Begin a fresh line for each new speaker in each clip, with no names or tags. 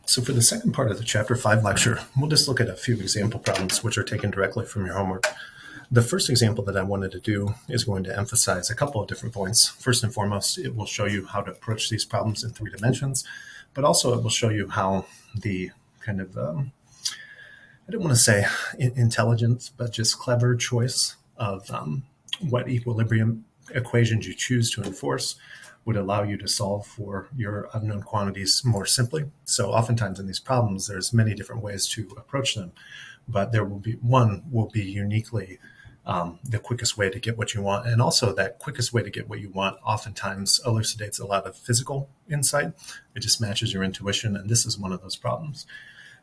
So for the second part of the Chapter 5 lecture, we'll just look at a few example problems which are taken directly from your homework. The first example that I wanted to do is going to emphasize a couple of different points. First and foremost, it will show you how to approach these problems in 3 dimensions, but also it will show you how the kind of, I don't want to say intelligent, but just clever choice of what equilibrium equations you choose to enforce would allow you to solve for your unknown quantities more simply. So oftentimes in these problems, there's many different ways to approach them, but there will be one will be uniquely the quickest way to get what you want. And also that quickest way to get what you want oftentimes elucidates a lot of physical insight. It just matches your intuition. And this is one of those problems.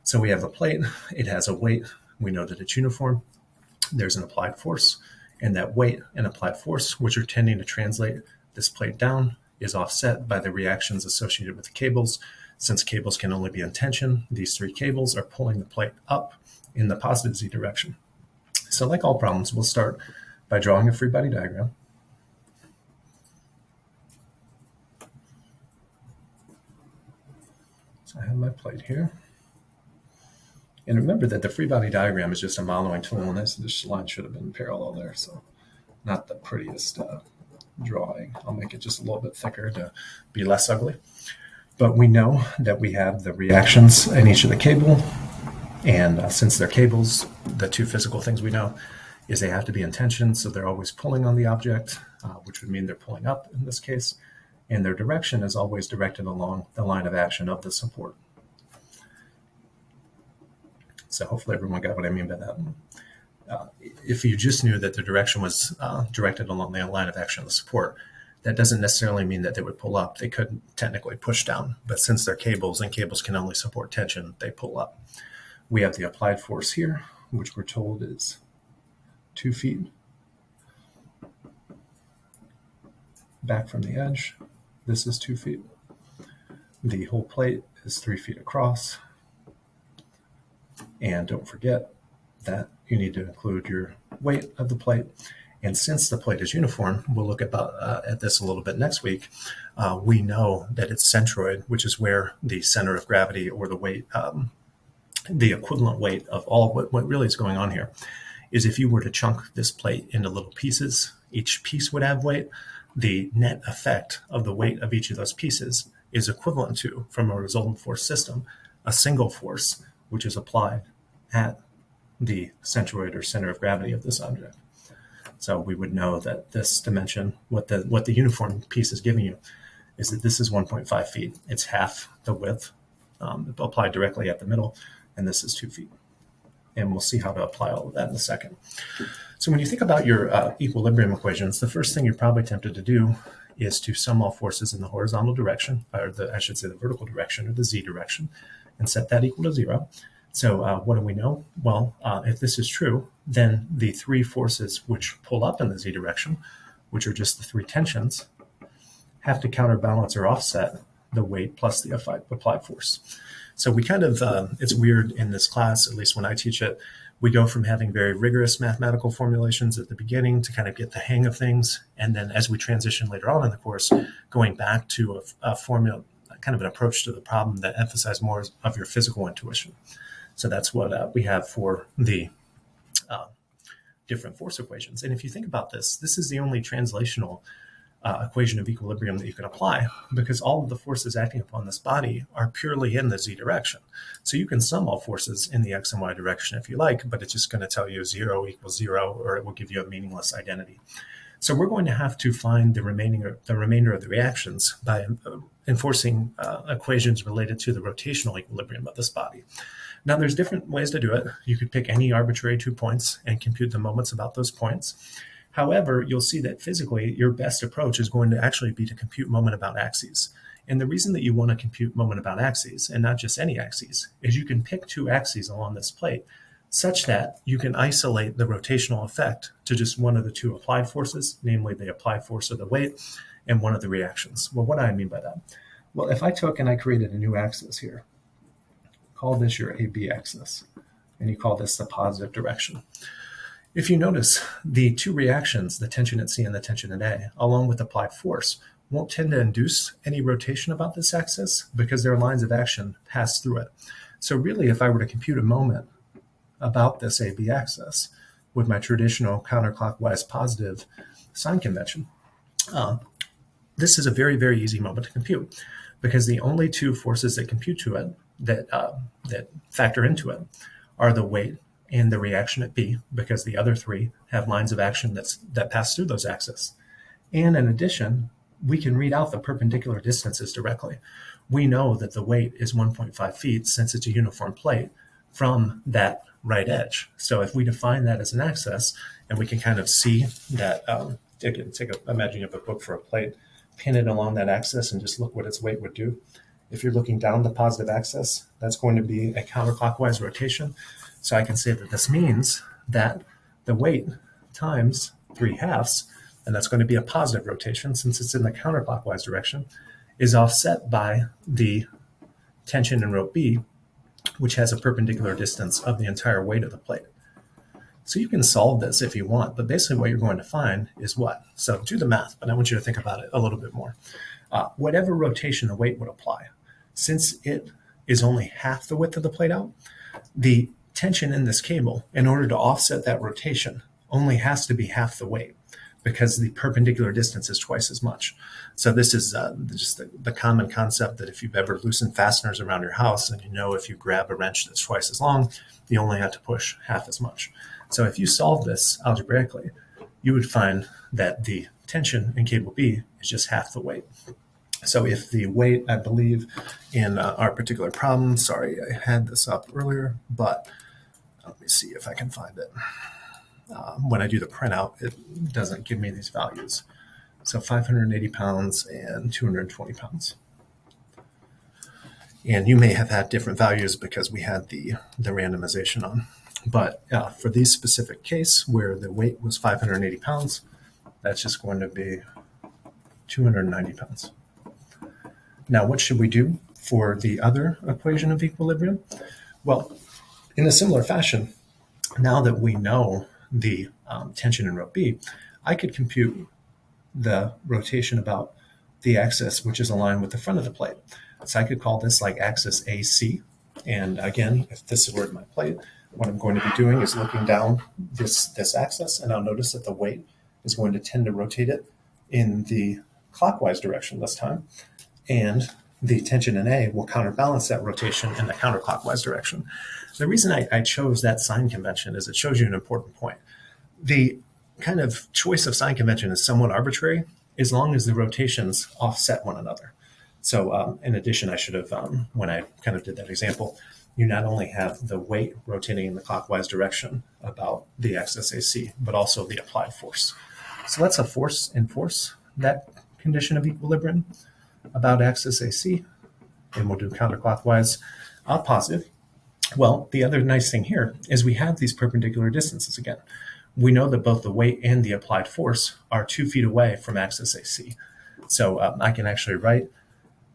So we have a plate. It has a weight. We know that it's uniform. There's an applied force. And that weight and applied force, which are tending to translate this plate down, is offset by the reactions associated with the cables. Since cables can only be in tension, these 3 cables are pulling the plate up in the positive z direction. So like all problems, we'll start by drawing a free body diagram. So I have my plate here. And remember that the free body diagram is just a modeling tool, and this line should have been parallel there, so not the prettiest drawing. I'll make it just a little bit thicker to be less ugly. But we know that we have the reactions in each of the cable, and since they're cables, the 2 physical things we know is they have to be in tension, so they're always pulling on the object, which would mean they're pulling up in this case, and their direction is always directed along the line of action of the support. So hopefully everyone got what I mean by that. If you just knew that the direction was directed along the line of action of the support, that doesn't necessarily mean that they would pull up. They could technically push down, but since they're cables and cables can only support tension, they pull up. We have the applied force here, which we're told is 2 feet back from the edge. This is 2 feet. The whole plate is 3 feet across. And don't forget that you need to include your weight of the plate. And since the plate is uniform, we'll look at this a little bit next week. We know that it's centroid, which is where the center of gravity or the weight, the equivalent weight of all what really is going on here is if you were to chunk this plate into little pieces, each piece would have weight. The net effect of the weight of each of those pieces is equivalent to, from a resultant force system, a single force, which is applied at the centroid or center of gravity of this object. So we would know that this dimension, what the uniform piece is giving you, is that this is 1.5 feet. It's half the width applied directly at the middle, and this is 2 feet. And we'll see how to apply all of that in a second. So when you think about your equilibrium equations, the first thing you're probably tempted to do is to sum all forces in the horizontal direction, or the vertical direction, or the z direction, and set that equal to 0. So what do we know? Well, if this is true, then the 3 forces which pull up in the z direction, which are just the 3 tensions, have to counterbalance or offset the weight plus the applied force. So we kind of, it's weird in this class, at least when I teach it, we go from having very rigorous mathematical formulations at the beginning to kind of get the hang of things. And then as we transition later on in the course, going back to a formula, kind of an approach to the problem that emphasizes more of your physical intuition. So that's what we have for the different force equations. And if you think about this, this is the only translational equation of equilibrium that you can apply, because all of the forces acting upon this body are purely in the z direction. So you can sum all forces in the x and y direction if you like, but it's just going to tell you 0 equals 0, or it will give you a meaningless identity. So we're going to have to find the remainder of the reactions by enforcing equations related to the rotational equilibrium of this body. Now, there's different ways to do it. You could pick any arbitrary 2 points and compute the moments about those points. However, you'll see that physically, your best approach is going to actually be to compute moment about axes. And the reason that you want to compute moment about axes, and not just any axes, is you can pick 2 axes along this plate such that you can isolate the rotational effect to just one of the 2 applied forces, namely the applied force of the weight and one of the reactions. Well, what do I mean by that? Well, if I took and I created a new axis here, call this your AB axis, and you call this the positive direction. If you notice, the 2 reactions, the tension at C and the tension at A, along with applied force, won't tend to induce any rotation about this axis because their lines of action pass through it. So really, if I were to compute a moment about this AB axis with my traditional counterclockwise positive sign convention, this is a very, very easy moment to compute because the only two forces that compute to it, that factor into it, are the weight and the reaction at B, because the other three have lines of action that pass through those axes. And in addition, we can read out the perpendicular distances directly. We know that the weight is 1.5 feet since it's a uniform plate from that right edge. So if we define that as an axis, and we can kind of see that, imagine you have a book for a plate, pin it along that axis and just look what its weight would do. If you're looking down the positive axis, that's going to be a counterclockwise rotation. So I can say that this means that the weight times 3/2, and that's going to be a positive rotation since it's in the counterclockwise direction, is offset by the tension in row B, which has a perpendicular distance of the entire weight of the plate. So you can solve this if you want, but basically what you're going to find is what? So do the math, but I want you to think about it a little bit more. Whatever rotation the weight would apply, since it is only half the width of the plate out, the tension in this cable, in order to offset that rotation, only has to be half the weight because the perpendicular distance is twice as much. So this is just the common concept that if you've ever loosened fasteners around your house, and you know if you grab a wrench that's twice as long, you only have to push half as much. So if you solve this algebraically, you would find that the tension in cable B is just half the weight. So if the weight, I believe in our particular problem, sorry, I had this up earlier, but let me see if I can find it. When I do the printout, it doesn't give me these values. So 580 pounds and 220 pounds. And you may have had different values because we had the randomization on. But for this specific case where the weight was 580 pounds, that's just going to be 290 pounds. Now, what should we do for the other equation of equilibrium? Well, in a similar fashion, now that we know the tension in row B, I could compute the rotation about the axis, which is aligned with the front of the plate. So I could call this like axis AC. And again, if this were my plate, what I'm going to be doing is looking down this axis, and I'll notice that the weight is going to tend to rotate it in the clockwise direction this time. And the tension in A will counterbalance that rotation in the counterclockwise direction. The reason I chose that sign convention is it shows you an important point. The kind of choice of sign convention is somewhat arbitrary as long as the rotations offset one another. So in addition, I should have, when I kind of did that example, you not only have the weight rotating in the clockwise direction about the axis AC, but also the applied force. So let's enforce that condition of equilibrium about axis AC, and we'll do counterclockwise positive. Well, the other nice thing here is we have these perpendicular distances again. We know that both the weight and the applied force are 2 feet away from axis AC. So I can actually write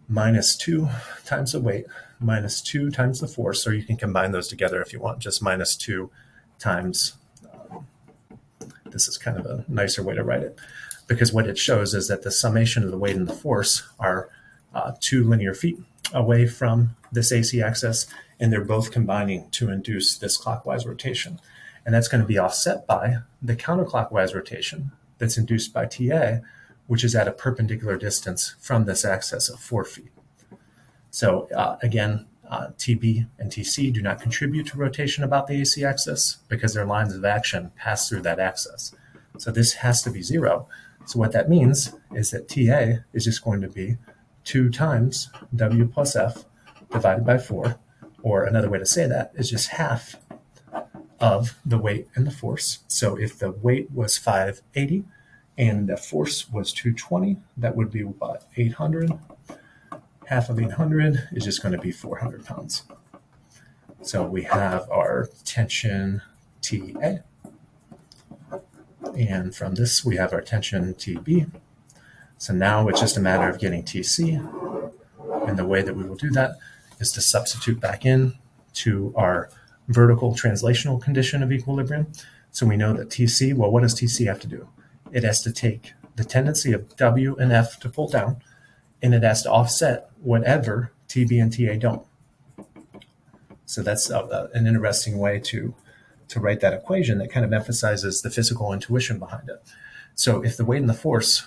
-2 times the weight minus 2 times the force, or you can combine those together if you want, just -2 times, this is kind of a nicer way to write it, because what it shows is that the summation of the weight and the force are 2 linear feet away from this AC axis, and they're both combining to induce this clockwise rotation. And that's going to be offset by the counterclockwise rotation that's induced by TA, which is at a perpendicular distance from this axis of 4 feet. So again, TB and TC do not contribute to rotation about the AC axis because their lines of action pass through that axis. So this has to be 0. So what that means is that TA is just going to be 2 times W plus F divided by 4, or another way to say that is just half of the weight and the force. So if the weight was 580 and the force was 220, that would be what, 800? Half of 800 is just going to be 400 pounds. So we have our tension TA. And from this, we have our tension TB. So now it's just a matter of getting TC. And the way that we will do that is to substitute back in to our vertical translational condition of equilibrium. So we know that TC, well, what does TC have to do? It has to take the tendency of W and F to pull down, and it has to offset whatever TB and TA don't. So that's an interesting way to write that equation that kind of emphasizes the physical intuition behind it. So if the weight and the force,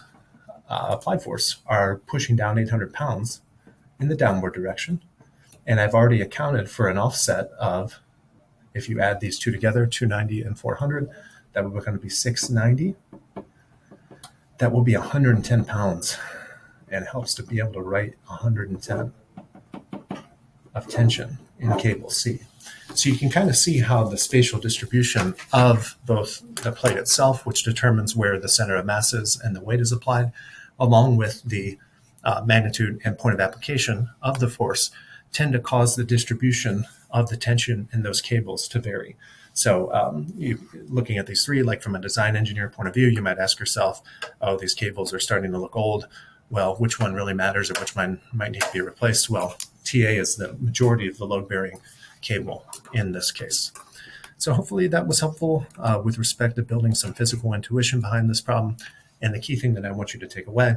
applied force, are pushing down 800 pounds in the downward direction, and I've already accounted for an offset of, if you add these two together, 290 and 400, that would going to be 690. That will be 110 pounds, and it helps to be able to write 110 of tension in cable C. So you can kind of see how the spatial distribution of both the plate itself, which determines where the center of mass is and the weight is applied, along with the magnitude and point of application of the force, tend to cause the distribution of the tension in those cables to vary. So looking at these three, like from a design engineer point of view, you might ask yourself, oh, these cables are starting to look old. Well, which one really matters or which one might need to be replaced? Well, TA is the majority of the load-bearing cable in this case. So hopefully that was helpful with respect to building some physical intuition behind this problem. And the key thing that I want you to take away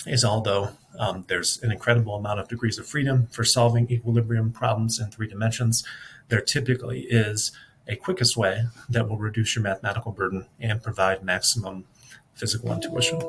is, although there's an incredible amount of degrees of freedom for solving equilibrium problems in 3 dimensions, there typically is a quickest way that will reduce your mathematical burden and provide maximum physical intuition.